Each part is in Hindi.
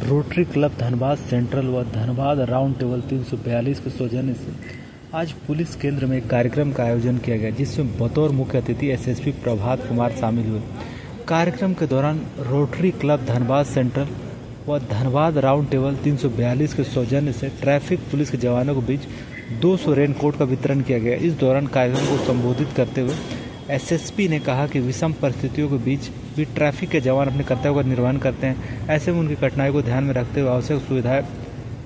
रोटरी क्लब धनबाद सेंट्रल व धनबाद राउंड टेबल 342 के सौजन्य से आज पुलिस केंद्र में एक कार्यक्रम का आयोजन किया गया, जिसमें बतौर मुख्य अतिथि एसएसपी प्रभात कुमार शामिल हुए। कार्यक्रम के दौरान रोटरी क्लब धनबाद सेंट्रल व धनबाद राउंड टेबल 342 के सौजन्य से ट्रैफिक पुलिस के जवानों के बीच 200 रेनकोट का वितरण किया गया। इस दौरान कार्यक्रम को संबोधित करते हुए एसएसपी ने कहा कि विषम परिस्थितियों के बीच भी ट्रैफिक के जवान अपने कर्तव्य का निर्वहन करते हैं। ऐसे में उनकी कठिनाई को ध्यान में रखते हुए आवश्यक सुविधाएं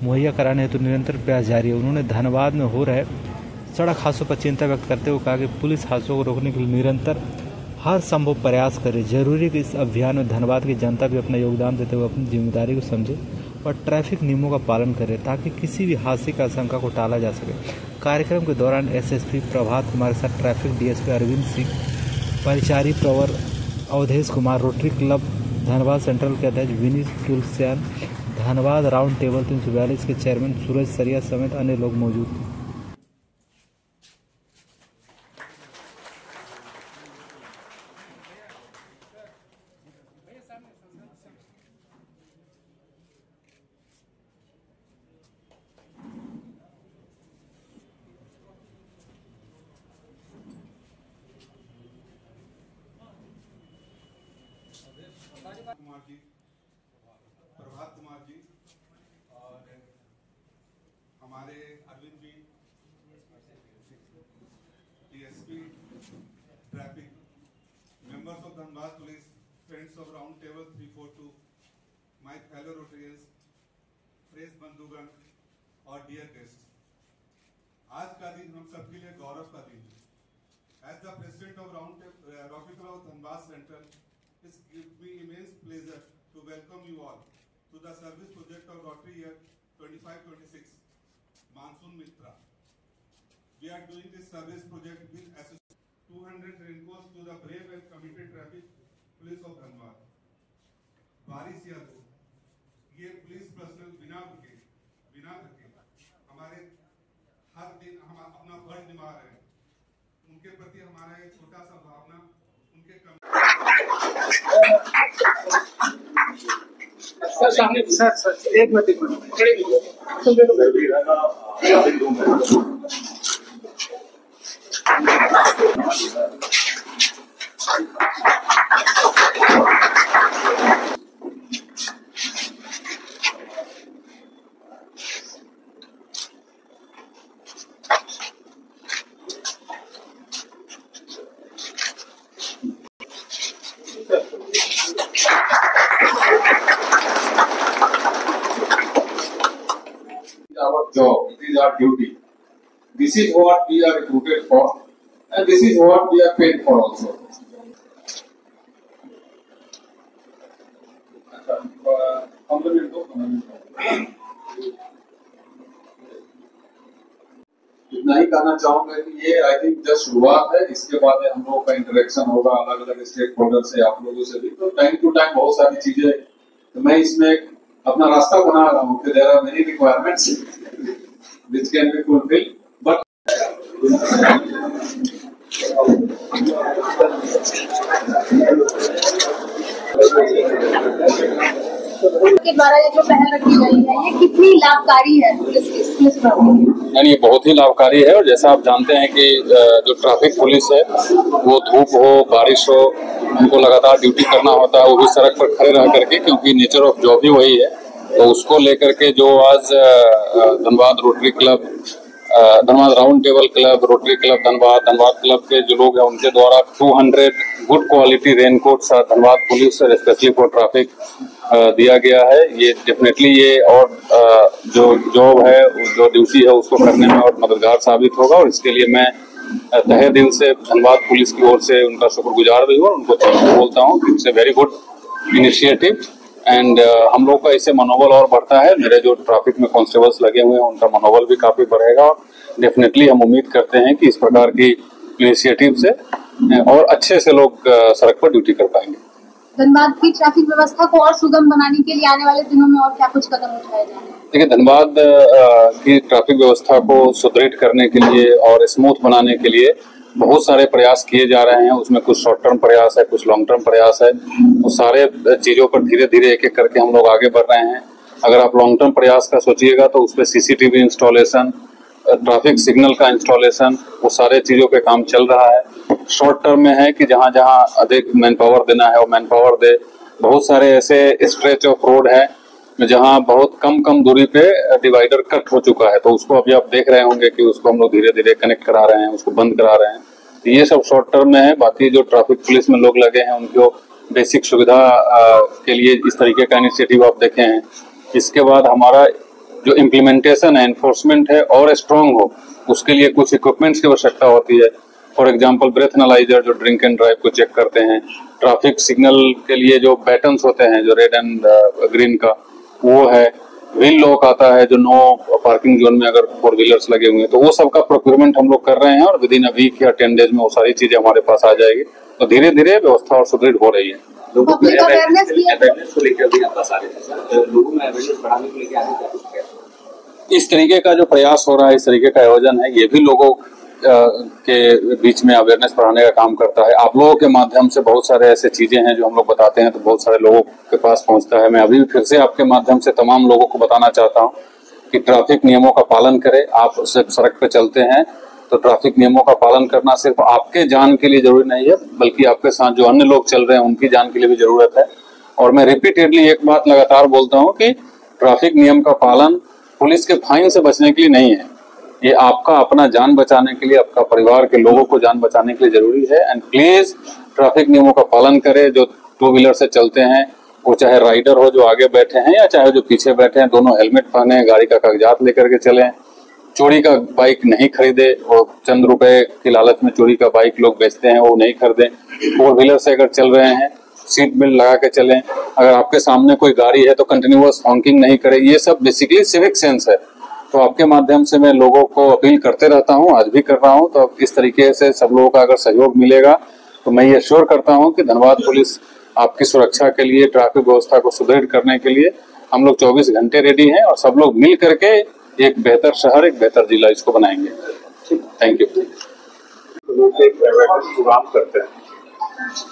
मुहैया कराने हेतु निरंतर प्रयास जारी है। उन्होंने धनबाद में हो रहे सड़क हादसों पर चिंता व्यक्त करते हुए कहा कि पुलिस हादसों को रोकने के लिए निरंतर हर संभव प्रयास करे। जरूरी है कि इस अभियान में धनबाद की जनता भी अपना योगदान देते हुए अपनी जिम्मेदारी को समझे और ट्रैफिक नियमों का पालन करे, ताकि किसी भी हादसे की आशंका को टाला जा सके। कार्यक्रम के दौरान एसएसपी प्रभात कुमार के साथ ट्रैफिक डीएसपी अरविंद सिंह, परिचारी प्रवर Awadhesh Kumar, rotary club Dhanbad central के अध्यक्ष विनीत तुलसियान, धनबाद राउंड टेबल 342 के चेयरमैन सूरज सरिया समेत अन्य लोग मौजूद थे। कुमार जी, प्रभात कुमार जी और हमारे Arvind ji, DSP traffic, members of Dhanbad police, friends of round table 342, my fellow Rotarians, press बंधुगण और डियर गेस्ट, आज का दिन हम सबके लिए गौरव का दिन है। As the president of rotary club Dhanbad central, it gives me immense pleasure to welcome you all to the service project of Rotary year 25-26 Monsoon Mitra. We are doing this service project with 200 raincoats to the brave and committed traffic police of Dhanbad. बारिश या दो, ये पुलिस पर्सनल बिना थके हमारे हर दिन हम अपना फर्ज निभा रहे हैं। उनके प्रति हमारा एक छोटा सा भावना, उनके सर एक minute our job, it is our duty. This is what we are recruited for, and this is what we are paid for also. इतना ही कहना चाहूंगा कि ये आई थिंक जस्ट शुरुआत है। इसके बाद हम लोगों का इंटरेक्शन होगा अलग अलग स्टेक होल्डर से, आप लोगों से भी। तो टाइम टू टाइम बहुत सारी चीजें, तो मैं इसमें अपना रास्ता बना रहा हूँ कि there are many requirements which can be fulfilled, but के द्वारा ये जो पहल रखी गई है, ये कितनी लाभकारी है पुलिस यानी ये बहुत ही लाभकारी है। और जैसा आप जानते हैं कि जो ट्रैफिक पुलिस है वो धूप हो बारिश हो, उनको लगातार ड्यूटी करना होता है, वो भी सड़क पर खड़े रह करके, क्योंकि नेचर ऑफ जॉब ही वही है। तो उसको लेकर के जो आज Dhanbad rotary club, Dhanbad round table club, rotary club Dhanbad club के जो लोग हैं उनके द्वारा 200 good quality raincoats Dhanbad police specially for traffic दिया गया है। ये डेफिनेटली ये और जो जॉब है, जो ड्यूटी है, उसको करने में और मददगार साबित होगा। और इसके लिए मैं तहे दिल से धनबाद पुलिस की ओर से उनका शुक्रगुजार भी हूँ और उनको थैंक यू बोलता हूँ। It's a very good initiative and हम लोग का इससे मनोबल और बढ़ता है। मेरे जो ट्रैफिक में कांस्टेबल्स लगे हुए हैं उनका मनोबल भी काफी बढ़ेगा और डेफिनेटली हम उम्मीद करते हैं कि इस प्रकार की इनिशिएटिव से और अच्छे से लोग सड़क पर ड्यूटी कर पाएंगे। धनबाद की ट्रैफिक व्यवस्था को और सुगम बनाने के लिए आने वाले दिनों में और क्या कुछ कदम उठाए जाएंगे? देखिए, धनबाद की ट्रैफिक व्यवस्था को सुदृढ़ करने के लिए और स्मूथ बनाने के लिए बहुत सारे प्रयास किए जा रहे हैं। उसमें कुछ शॉर्ट टर्म प्रयास है, कुछ लॉन्ग टर्म प्रयास है। वो सारे चीजों पर धीरे धीरे एक एक करके हम लोग आगे बढ़ रहे हैं। अगर आप लॉन्ग टर्म प्रयास का सोचिएगा तो उस पर CCTV इंस्टॉलेशन, ट्रैफिक सिग्नल का इंस्टॉलेशन, वो सारे चीज़ों पे काम चल रहा है। शॉर्ट टर्म में है कि जहाँ जहाँ अधिक मैन पावर देना है वो मैन पावर दे। बहुत सारे ऐसे स्ट्रेच ऑफ रोड है जहाँ बहुत कम दूरी पे डिवाइडर कट हो चुका है, तो उसको अभी आप देख रहे होंगे कि उसको हम लोग धीरे धीरे कनेक्ट करा रहे हैं, उसको बंद करा रहे हैं। तो ये सब शॉर्ट टर्म में है। बाकी जो ट्रैफिक पुलिस में लोग लगे हैं उनको बेसिक सुविधा के लिए इस तरीके का इनिशिएटिव आप देखे हैं। इसके बाद हमारा जो इम्प्लीमेंटेशन है, एनफोर्समेंट है और स्ट्रांग हो, उसके लिए कुछ इक्विपमेंट्स की आवश्यकता होती है। फॉर एग्जांपल ब्रेथ एनालाइजर जो ड्रिंक एंड ड्राइव को चेक करते हैं, ट्रैफिक सिग्नल के लिए जो बैटन्स होते हैं जो रेड एंड ग्रीन का वो है, व्हील लॉक आता है जो नो पार्किंग जोन में अगर 4 व्हीलर्स लगे हुए हैं, तो वो सब का प्रोक्योरमेंट हम लोग कर रहे हैं और विद इन अ वीक या 10 डेज में वो सारी चीजें हमारे पास आ जाएगी। तो धीरे धीरे व्यवस्था और सुदृढ़ हो रही है। लोगों को अवेयरनेस को लेकर भी आप बता रहे थे, लोगों में अवेयरनेस बढ़ाने को लेकर आगे क्या इस तरीके का जो प्रयास हो रहा है, इस तरीके का आयोजन है, ये भी लोगों के बीच में अवेयरनेस बढ़ाने का काम करता है। आप लोगों के माध्यम से बहुत सारे ऐसे चीजें हैं जो हम लोग बताते हैं तो बहुत सारे लोगों के पास पहुंचता है। मैं अभी फिर से आपके माध्यम से तमाम लोगों को बताना चाहता हूं कि ट्रैफिक नियमों का पालन करें। आप सिर्फ सड़क पे चलते हैं तो ट्रैफिक नियमों का पालन करना सिर्फ आपके जान के लिए जरूरी नहीं है, बल्कि आपके साथ जो अन्य लोग चल रहे हैं उनकी जान के लिए भी जरूरत है। और मैं रिपीटेडली एक बात लगातार बोलता हूँ कि ट्रैफिक नियम का पालन पुलिस के फाइन से बचने के लिए नहीं है, ये आपका अपना जान बचाने के लिए, आपका परिवार के लोगों को जान बचाने के लिए जरूरी है। एंड प्लीज ट्रैफिक नियमों का पालन करें। जो 2 व्हीलर से चलते हैं, वो चाहे राइडर हो जो आगे बैठे हैं या चाहे जो पीछे बैठे हैं, दोनों हेलमेट पहने, गाड़ी का कागजात लेकर के चलें। चोरी का बाइक नहीं खरीदे, और चंद रुपए की लालच में चोरी का बाइक लोग बेचते हैं, वो नहीं खरीदें। 4 व्हीलर से अगर चल रहे हैं सीट बेल्ट लगा के चलें। अगर आपके सामने कोई गाड़ी है तो कंटिन्यूअस हॉकिंग नहीं करें। ये सब बेसिकली सिविक सेंस है। तो आपके माध्यम से मैं लोगों को अपील करते रहता हूं, आज भी कर रहा हूं। तो इस तरीके से सब लोगों का अगर सहयोग मिलेगा तो मैं ये श्योर करता हूं कि धनबाद पुलिस आपकी सुरक्षा के लिए, ट्रैफिक व्यवस्था को सुदृढ़ करने के लिए हम लोग 24 घंटे रेडी हैं और सब लोग मिल करके एक बेहतर शहर, एक बेहतर जिला इसको बनाएंगे। Thank you. प्रोग्राम करते हैं।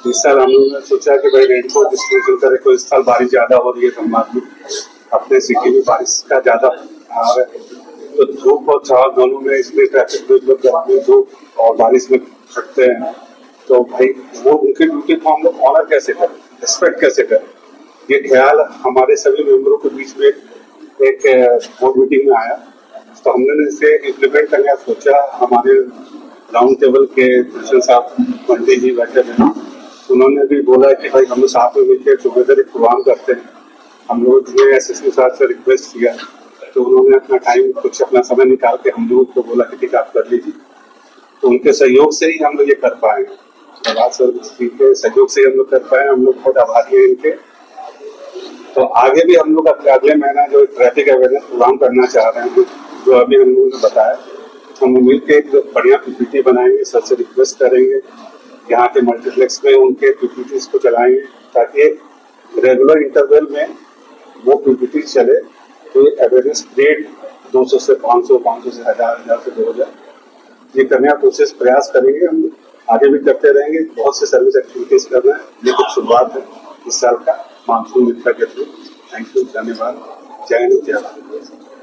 इस साल हम लोगों ने सोचा कि भाई रेन को डिस्ट्रीब्यूशन करें। तो इस साल बारिश ज्यादा हो रही है धनबाद में, अपने सिटी में बारिश का ज्यादा आ रहा है, तो धूप और छाव दोनों में, इसलिए ट्रैफिक में लोग गर्मी धूप और बारिश में फटते हैं। तो भाई वो उनकी ड्यूटी को हम लोग ऑनर कैसे करें, रिस्पेक्ट कैसे करें, ये ख्याल हमारे सभी मेंबरों के बीच में एक बोर्ड मीटिंग में आया। तो हमने इसे इम्प्लीमेंट करने का सोचा। हमारे राउंड टेबल के कृष्ण साहब पंडित जी बैठे थे, उन्होंने भी बोला कि भाई हम लोग साथ में मिलकर टुगेदर एक प्रोग्राम करते हैं। हम लोग ने एसएसपी साहब से रिक्वेस्ट किया तो उन्होंने अपना टाइम, कुछ अपना समय निकाल के हम लोगों को बोला कि ठीक आप कर लीजिए। तो उनके सहयोग से ही हम लोग ये कर पाए, धनबाद सर्विस के सहयोग से ही हम लोग कर पाए। हम लोग बहुत आभारी हैं इनके। तो आगे भी हम लोग अगले महीना जो ट्रैफिक अवेयरनेस प्रोग्राम करना चाह रहे हैं, जो अभी हम लोगों ने बताया, हम मिलकर एक बढ़िया पीपीटी बनाएंगे, सबसे रिक्वेस्ट करेंगे यहाँ के मल्टीप्लेक्स में उनके पीपीटी को चलाएंगे ताकि रेगुलर इंटरवल में वो पीपीटी चले। तो अवेयरनेस रेट 200 से 500, 500 से 1000, 1000 से 2000 ये करने का कोशिश प्रयास करेंगे। हम आगे भी करते रहेंगे। बहुत से सर्विस एक्टिविटीज करना है, ये कुछ शुरुआत है इस साल का मानसून मित्र के थ्रू। थैंक यू, धन्यवाद। जय हिंद, जय भारत।